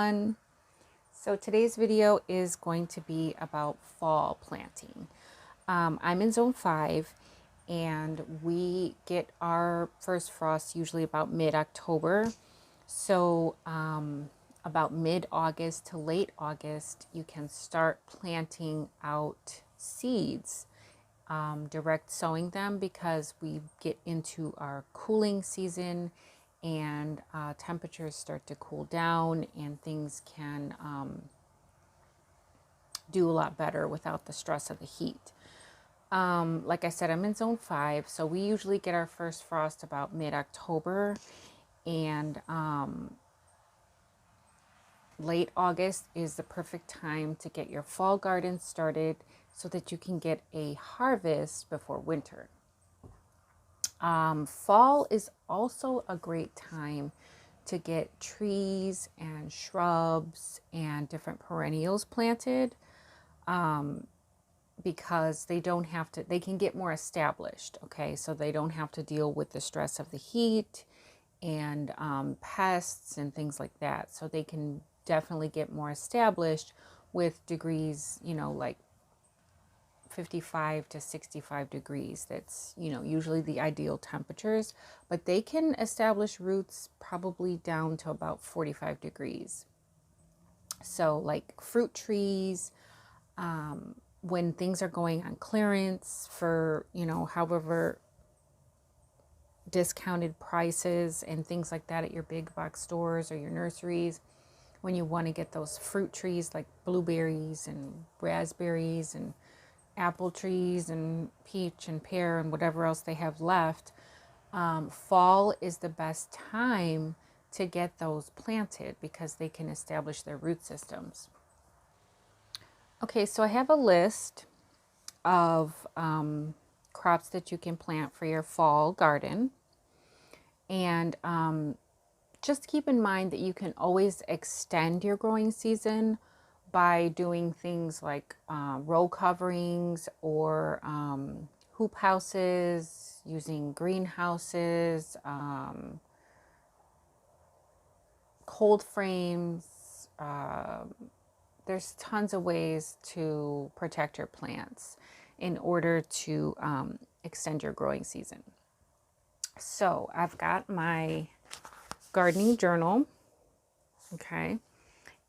everyone. So today's video is going to be about fall planting. I'm in zone 5 and we get our first frost usually about mid-October. So about mid-August to late August, you can start planting out seeds. Direct sowing them because we get into our cooling season and temperatures start to cool down and things can do a lot better without the stress of the heat. Like I said, I'm in zone 5, so we usually get our first frost about mid-October, and late August is the perfect time to get your fall garden started so that you can get a harvest before winter. Fall is also a great time to get trees and shrubs and different perennials planted because they don't have to, they can get more established, okay? So they don't have to deal with the stress of the heat and pests and things like that. So they can definitely get more established with degrees, like 55 to 65 degrees. That's, usually the ideal temperatures, but they can establish roots probably down to about 45 degrees. So like fruit trees, when things are going on clearance for, however discounted prices and things like that at your big box stores or your nurseries, when you want to get those fruit trees like blueberries and raspberries and apple trees and peach and pear and whatever else they have left, fall is the best time to get those planted because they can establish their root systems. Okay, so I have a list of crops that you can plant for your fall garden. And just keep in mind that you can always extend your growing season by doing things like row coverings or hoop houses, using greenhouses, cold frames. There's tons of ways to protect your plants in order to extend your growing season. So I've got my gardening journal, okay,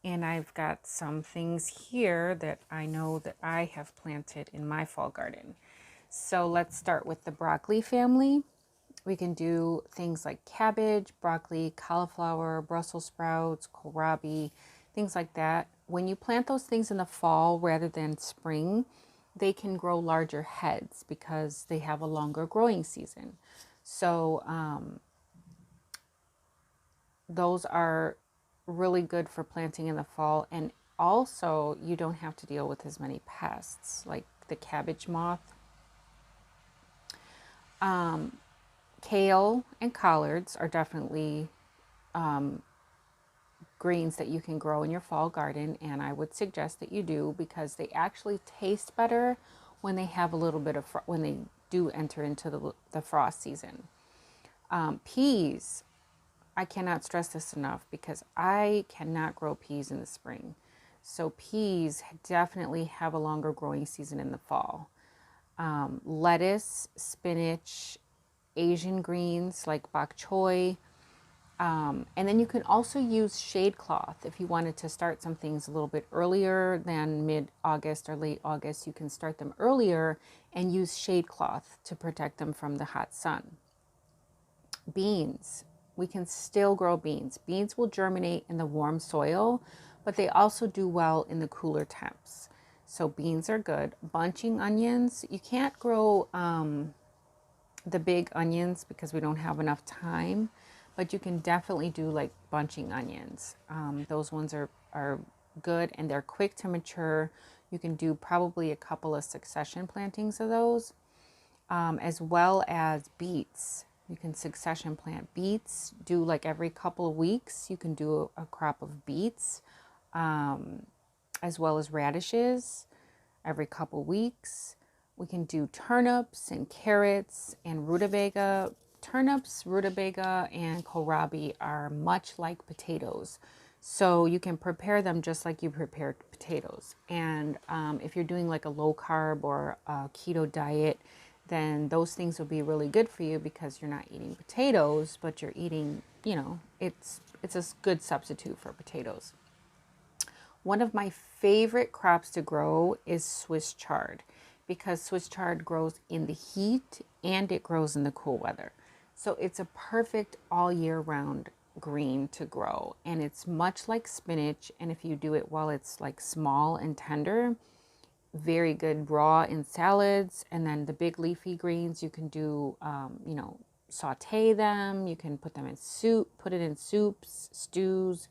and I've got some things here that I know that I have planted in my fall garden. So let's start with the broccoli family. We can do things like cabbage, broccoli, cauliflower, Brussels sprouts, kohlrabi, things like that. When you plant those things in the fall rather than spring, they can grow larger heads because they have a longer growing season. So those are really good for planting in the fall. And also you don't have to deal with as many pests like the cabbage moth. Kale and collards are definitely greens that you can grow in your fall garden, and I would suggest that you do because they actually taste better when they have a little bit of when they do enter into the frost season. Peas, I cannot stress this enough because I cannot grow peas in the spring. So peas definitely have a longer growing season in the fall. Lettuce, spinach, Asian greens like bok choy. And then you can also use shade cloth. If you wanted to start some things a little bit earlier than mid-August or late August, you can start them earlier and use shade cloth to protect them from the hot sun. Beans, we can still grow beans. Beans will germinate in the warm soil, but they also do well in the cooler temps. So beans are good. Bunching onions, you can't grow the big onions because we don't have enough time, but you can definitely do like bunching onions. Those ones are good and they're quick to mature. You can do probably a couple of succession plantings of those, as well as beets. You can succession plant beets, do like every couple of weeks. You can do a crop of beets, as well as radishes every couple of weeks. We can do turnips and carrots and rutabaga. Turnips, rutabaga, and kohlrabi are much like potatoes. So you can prepare them just like you prepare potatoes. And if you're doing like a low carb or a keto diet, then those things will be really good for you because you're not eating potatoes, but you're eating, you know, it's a good substitute for potatoes. One of my favorite crops to grow is Swiss chard because Swiss chard grows in the heat and it grows in the cool weather. So it's a perfect all year round green to grow, and it's much like spinach. And if you do it while it's like small and tender, very good raw in salads. And then the big leafy greens, you can do, you know, saute them. You can put them in soup, put it in soups, stews.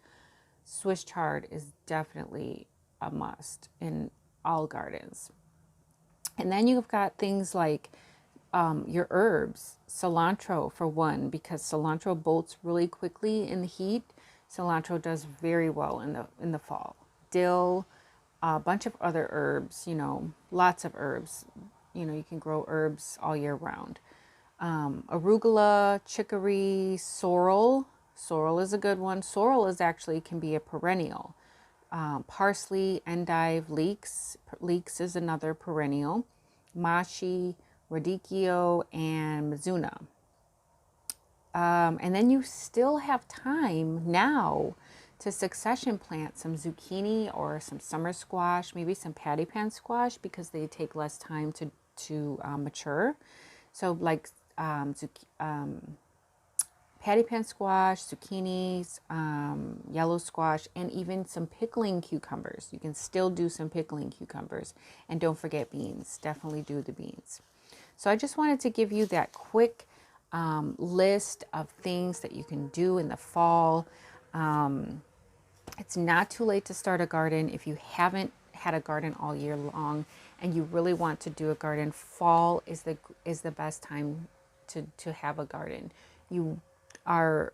Swiss chard is definitely a must in all gardens. And then you've got things like your herbs, cilantro for one, because cilantro bolts really quickly in the heat. Cilantro does very well in the fall. Dill, a bunch of other herbs, you know, lots of herbs. You know, you can grow herbs all year round. Arugula, chicory, sorrel. Sorrel is a good one. Sorrel is actually can be a perennial. Parsley, endive, leeks. Leeks is another perennial. Mashi, radicchio, and mizuna. And then you still have time now to succession plant some zucchini or some summer squash, maybe some patty pan squash, because they take less time to mature. So like patty pan squash, zucchinis, yellow squash, and even some pickling cucumbers. You can still do some pickling cucumbers. And don't forget beans. Definitely do the beans. So I just wanted to give you that quick list of things that you can do in the fall. It's not too late to start a garden if you haven't had a garden all year long and you really want to do a garden. Fall is the best time to have a garden. You are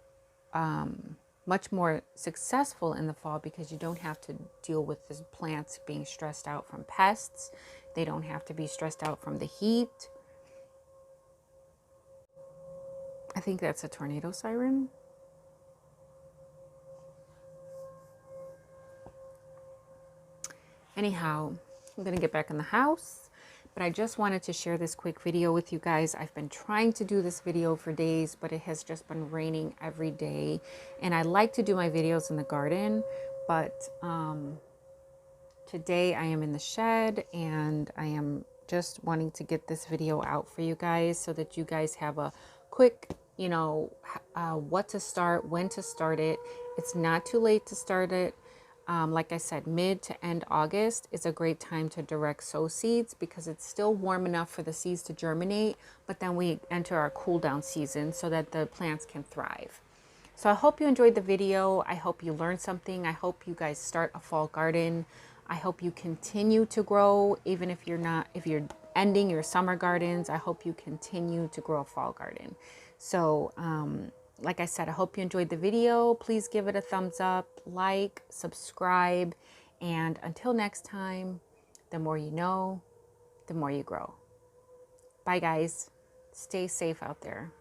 much more successful in the fall because you don't have to deal with the plants being stressed out from pests. They don't have to be stressed out from the heat. I think that's a tornado siren. Anyhow, I'm going to get back in the house, but I just wanted to share this quick video with you guys. I've been trying to do this video for days, but it has just been raining every day. And I like to do my videos in the garden, but today I am in the shed and I am just wanting to get this video out for you guys so that you guys have a quick, you know, what to start, when to start it. It's not too late to start it. Like I said, mid to end August is a great time to direct sow seeds because it's still warm enough for the seeds to germinate, but then we enter our cool down season so that the plants can thrive. So I hope you enjoyed the video. I hope you learned something. I hope you guys start a fall garden. I hope you continue to grow, even if you're ending your summer gardens. I hope you continue to grow a fall garden. So, like I said, I hope you enjoyed the video. Please give it a thumbs up, like, subscribe, and until next time, the more you know, the more you grow. Bye, guys. Stay safe out there.